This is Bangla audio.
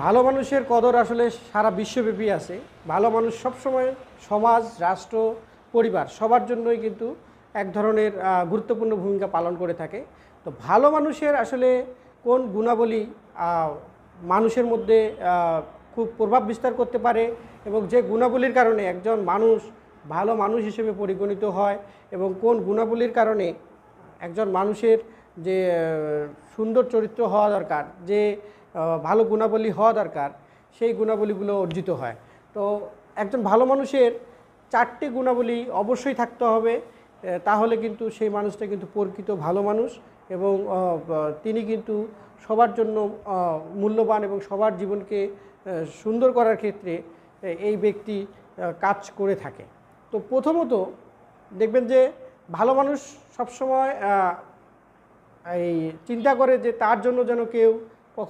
ভালো মানুষের কদর আসলে সারা বিশ্বব্যাপী আছে। ভালো মানুষ সবসময় সমাজ, রাষ্ট্র, পরিবার সবার জন্যই কিন্তু এক ধরনের গুরুত্বপূর্ণ ভূমিকা পালন করে থাকে। তো ভালো মানুষের আসলে কোন গুণাবলী মানুষের মধ্যে খুব প্রভাব বিস্তার করতে পারে এবং যে গুণাবলীর কারণে একজন মানুষ ভালো মানুষ হিসেবে পরিগণিত হয় এবং কোন গুণাবলীর কারণে একজন মানুষের যে সুন্দর চরিত্র হওয়া দরকার, যে ভালো গুণাবলী হওয়া দরকার, সেই গুণাবলীগুলো অর্জিত হয়। তো একজন ভালো মানুষের 4টি গুণাবলী অবশ্যই থাকতে হবে, তাহলে কিন্তু সেই মানুষটা কিন্তু প্রকৃত ভালো মানুষ এবং তিনি কিন্তু সবার জন্য মূল্যবান এবং সবার জীবনকে সুন্দর করার ক্ষেত্রে এই ব্যক্তি কাজ করে থাকে। তো প্রথমত দেখবেন যে ভালো মানুষ সবসময় এই চিন্তা করে যে তার জন্য যেন কেউ